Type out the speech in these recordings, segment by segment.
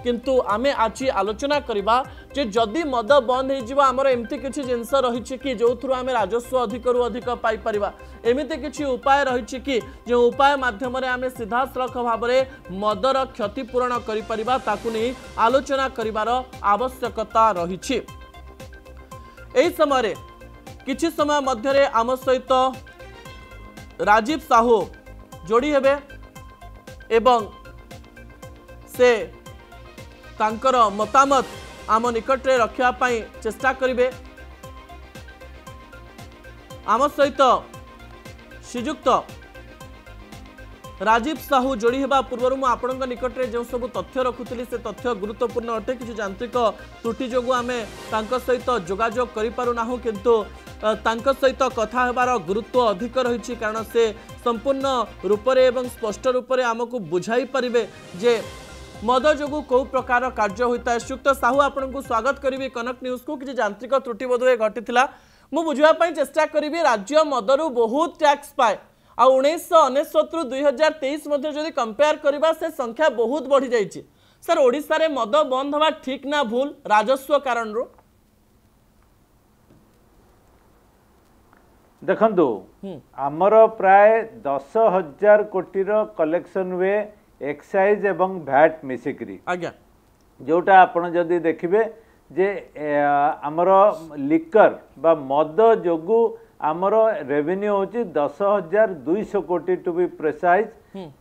किंतु आमे आज आलोचना करबा जे जदि मद बंद हो जिवो आमर एमती किछि जिंस रहिछि कि जो थ्रु आमे राजस्व अधिकरु अधिक पाई परिबा एमिति किछि उपाय रहिछि कि जो उपाय माध्यम रे आमे सीधा सड़क भाव में मदर क्षतिपूरण करि परिबा ताकु नै आलोचना करिवार आवश्यकता रहिछि। एही समय रे किछि समय मध्य रे आम सहित राजीव साहू जोड़ी हेबे एवं से तांकर मतामत आम निकट रे रखिया पाई चेष्टा करिवे। आम सहित श्रीजुक्त राजीव साहू जोड़ी हेबा पूर्व मु आपणक निकट रे जो सब तथ्य रखुली से तथ्य गुरुत्वपूर्ण अटे कि यांत्रिक त्रुटि जोगु आमे तांक सहित जोगाजोग करि पारु नाहु किंतु तांक सहित कथा हेबार गुरुत्व अधिक रही कारण से संपूर्ण रूप से एवं स्पष्ट रूप से आमको बुझाई पारिबे जे मद जोगु कौ प्रकार कार्य होता है। श्रीयुक्त साहू आपन को स्वागत करी कनक न्यूज को कि यांत्रिक त्रुटि बोधवे घटी मु बुझापी चेष्टा करी राज्य मदरु बहुत टैक्स पाए आ 1999 रु 2023 मध्य जदि कंपेयर करबा से संख्या बहुत बढ़ी जाइए। सर ओडिशा रे मद बंद हवा ठीक ना भूल राजस्व कारण रो देखंतु आमर प्राय 10,000 कोटी कलेक्शन हुए एक्साइज एवं भैट मिसिक्री आज्ञा जोटा आपण जदि देखिबे जे आमर लिकर बा मद जोगु आमर रेवेन्यू होची 10,200 कोटी टू बी प्रिसाइज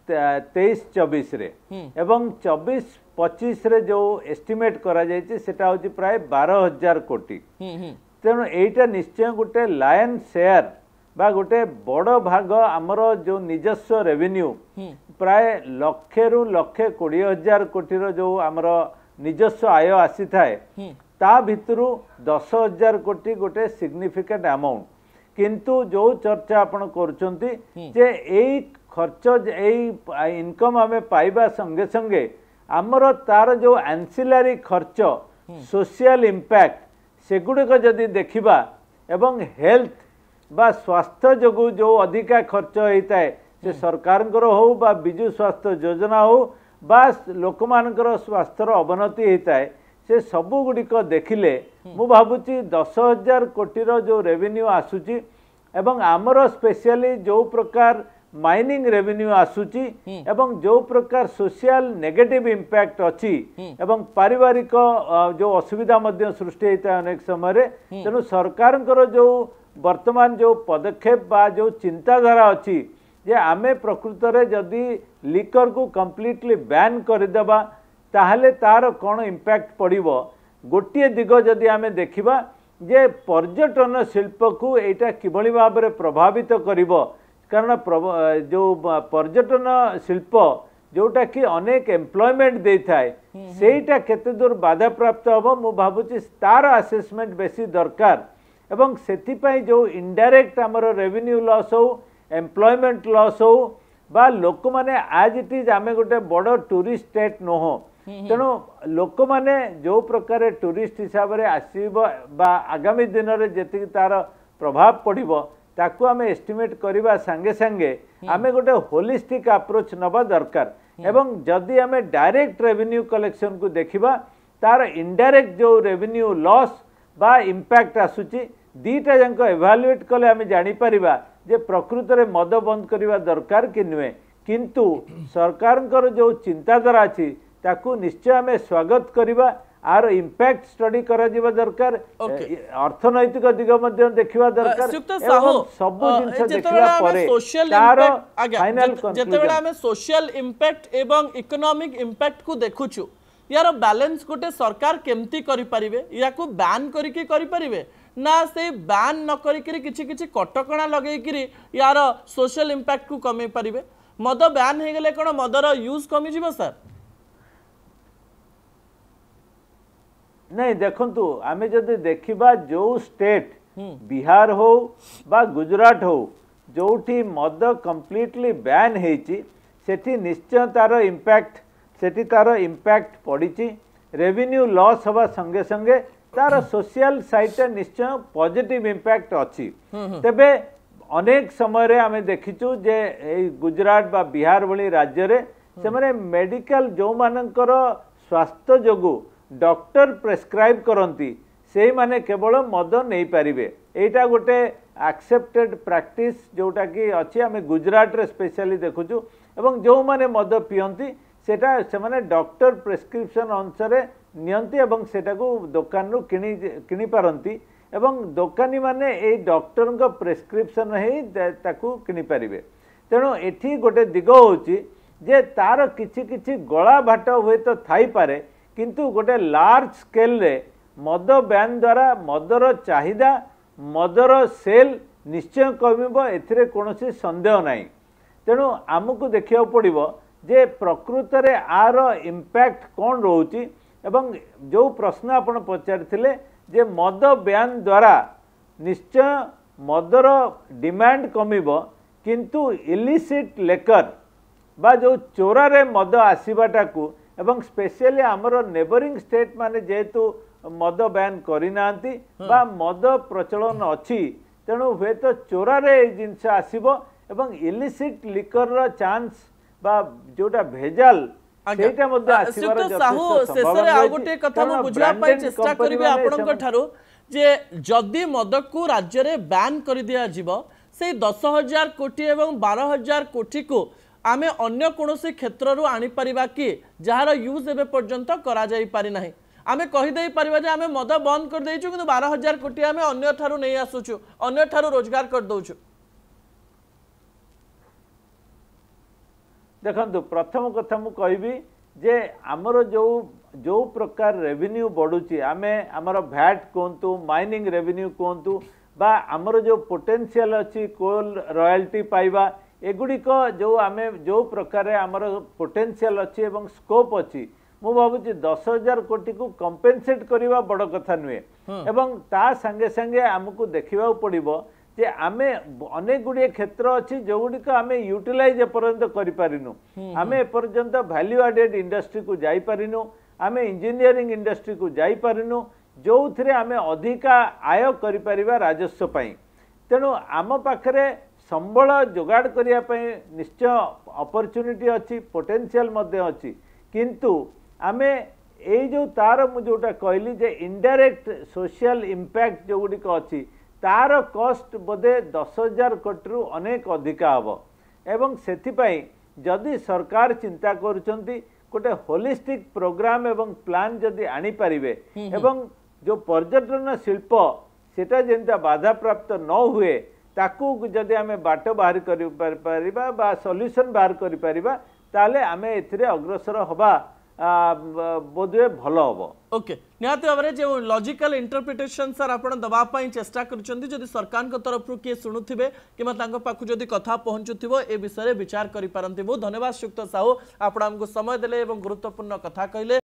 23-24 रे एवं 24-25 रे जो एस्टिमेट करा जायछि सेटा होची प्राय 12,000 कोटी तेणु एटा निश्चय गोटे लायन शेयर बा गोटे बड़ भाग आमर जो निजस्व रेवेन्यू प्राय 1,00,000 रु 1,20,000 कोटी जो आमर निजस्व आय आसी थाए ता भितरु 10,000 कोटी गोटे सिग्निफिकेंट अमाउंट किंतु जो चर्चा आपण करछंती जे एई खर्च एई इनकम आमे पाइबा संगे संगे आमर तार जो एंसिलरी खर्च सोशल इंपैक्ट सेगुड़िक जदि देखिबा एवं हेल्थ बा स्वास्थ्य जोगु जो अधिका खर्च होता है से सरकार हो बा विजु स्वास्थ्य योजना हो बा लोक मानकर स्वास्थ्यर अवनति होता है से सबु गुड़िक देखिले मु भाबुची 10,000 कोटीर जो रेवेन्यू आसुची एवं आमर स्पेशली जो प्रकार माइनिंग रेवेन्यू आसुची एवं जो प्रकार सोशल नेगेटिव इंपैक्ट अच्छी एवं पारिवारिक जो असुविधा मध्य सृष्टि होता है अनेक समय तेणु सरकार जो वर्तमान जो पदक्षेप बा जो चिंताधारा अच्छी जे आमे प्रकृत रे जदि लिकर को कंप्लीटली बैन करदेबा ताहले तार कौन इंपैक्ट पड़िबो गोटे दिग जदि आमे देखिबा जे पर्यटन शिल्प को एटा किभली भाव में प्रभावित करिबो कारण जो पर्यटन शिल्प जोटा कि अनेक एम्प्लॉयमेंट दे थाए सेटा केते दूर बाधा प्राप्त हबो मु भाबुची तार असेसमेंट बेसी दरकार एवं सेथिपाई जो इनडायरेक्ट आमर रेवेन्यू लॉस हो एम्प्लॉयमेंट लॉस हो बा लोक माने आज इट इज आमे गोटे बड़ टूरिस्ट स्टेट न हो तेणु लोक माने जो प्रकार टूरिस्ट हिसाब से आसीबो बा आगामी दिन रे जेति तार प्रभाव पड़िबो ताकू आमे एस्टिमेट करबा संगे संगे आमे गोटे होलिस्टिक अप्रोच नबा दरकार एवं जदि आमे डायरेक्ट रेवेन्यू कलेक्शन को देखिबा तार इनडायरेक्ट जो रेवेन्यू लॉस बा इंपैक्ट आसुची दीटा जंक एभालुएट कले आमे जानि परिबा जे प्रकृत रे मद बंद करबा दरकार कि नुहे किंतु सरकार जो चिंताधारा अछि ताकू निश्चय आमे स्वागत करबा आर इंपैक्ट स्टडी करा जिबा दरकार अर्थनैतिक दिग मध्ये देखिबा दरकार सब जिंस देखिला परे तार फाइनल जेतेबेला हमें सोशल इंपैक्ट एवं इकोनॉमिक इंपैक्ट को देखुछु यार बैलेंस गोटे सरकार केमती करि परिबे या को बैन करिके करि परिबे ना से बैन न करिके किछि किछि कटकणा लगै किरि यार सोशल इंपैक्ट को कमे परिबे मद बैन हे गेले कोन मदर यूज कमी जिवो सर नहीं देखंतु आमे जदि देखिबा जो स्टेट बिहार हो बा गुजरात हो जोठी मद कंप्लीटली बैन हेची सेठी निश्चय तार इंपैक्ट पड़ी रेवेन्यू लॉस हवा संगे संगे तार सोशल साइड निश्चय पॉजिटिव इंपैक्ट अच्छी तेबे अनेक समय रे आमे देखिचु जे गुजरात बा बिहार भली राज्य रे से माने मेडिकल जो मानकर स्वास्थ्य जोगु डॉक्टर प्रेस्क्राइब करती से माने केवल मद नहीं पारिबे। एटा गोटे एक्सेप्टेड प्रैक्टिस जोटा कि अच्छी आम गुजरात रे स्पेशली देखुचु एवं जो माने मद पियंती सेटा से माने डॉक्टर प्रेस्क्रिप्शन अनुसार नियंती एवं सेटा को दुकान रू किनी पारंती एवं दुकानी माने ए डॉक्टर को प्रेस्क्रिप्शन ही ताकू किनी पारिबे। तेणु एठी गोटे दिग होची जे तार किछि किछि गला भाट हुए तो थाई पारे किंतु गोटे लार्ज स्केल रे मद बैन द्वारा मदर चाहिदा मदर सेल निश्चय कमिबो एथिरे कोनोसी संदेह नाही। तेणु आमको देखिया पड़िबो जे प्रकृत रे आर इम्पैक्ट कौन रोची एवं जो प्रश्न आपण पचारिथिले जे मद बैन द्वारा निश्चय मदर डिमांड कमिबो किंतु इलिसिट लेकर बा जो चोरा रे मद आसीबाटा को एवं स्पेशली आमर नेबरिंग स्टेट माने जेहेतु मद बैन करिनांती बा मद प्रचलन अच्छी तेणु हुए तो चोरा रे जिनस आसीबो एवं इलिसिट लिकर रो चांस बा जोटा भेजाल सेटा मध्ये आसीबार जथेष्ट शेषरे आ गोटे कथा मु बुझवा पय चेष्टा करिवे आपनक ठारो जे जदी मद को राज्य रे बैन कर दिया जिवो से 10,000 कोटी एवं 12,000 कोटी को आमे अन्य कोनोसी क्षेत्र रु आनी परिबा कि जहार यूज एबे पर्यंत करा जाई पारि नाही। आमे कहि देई परिबा जे आमे मद बंद कर देइछु किंतु 12,000 कोटी आमे अन्य ठारू नै आसुछु अन्य ठारू रोजगार कर दउछु। देखंतु प्रथम कथा मु कहबी जे हमर जो प्रकार रेवेन्यू बढ़ुची आमे हमर भैट कोंतु माइनिंग रेवेन्यू कोंतु बा हमर जो पोटेंशियल अछि कोल रॉयल्टी पाइबा एगुड़िक जो आमे जो प्रकार हमर पोटेंशियल अछि एवं स्कोप अछि मु भाबुची 10,000 कोटी को कंपेनसेट करबा बड़ कथा नुए एवं ता संगे संगे हमकु देखिबा पड़िबो जे आमे अनेक गुड़िए क्षेत्र अच्छी जो गुड़िक आम यूटिलाइज एपर्यंत करिपारिनु आम एपर्यंत वैल्यू एडेड इंडस्ट्री को जाई पारिनु आम इंजीनियरिंग इंडस्ट्री को जाई पारिनु जो थे आम अधिका आय करिपारिबा राजस्व पाई। तेणु आम पाखरे संबल जोगाड़ करिया पई निश्चय अपॉर्चुनिटी अच्छी पोटेंशियल मध्य अच्छी किंतु आमे ए जो तार मु जोटा कहली जे इनडायरेक्ट सोशल इंपैक्ट जो गुड़िक अच्छी तार कॉस्ट बोधे 10,000 कोटी रु अनेक अधिका हम एवं सेथिपाई जदि सरकार चिंता करुचंती गोटे होलिस्टिक प्रोग्राम एवं प्लान जदि आनी पारिबे एवं जो पर्यटन शिल्प सेटा जेंता बाधा प्राप्त न हुए ताकू जदि आमे बाट बाहर करि परिबा बा सॉल्यूशन बाहर करि परिबा ताले आमे एथिरे अग्रसर हबा बोधे भल हम। ओके निहाती भाव में जो लॉजिकल इंटरप्रिटेशन सर आप दबा चेष्टा करछंती जदि सरकार को तरफ किए शुणुथिबे किमा तांको पाखु जदि कथा पहुंचुथिबो ए विषय विचार करि पारंती। बहुत धन्यवाद सुक्त साहू आपण हमको समय देले एवं गुरुत्वपूर्ण कथा कहले।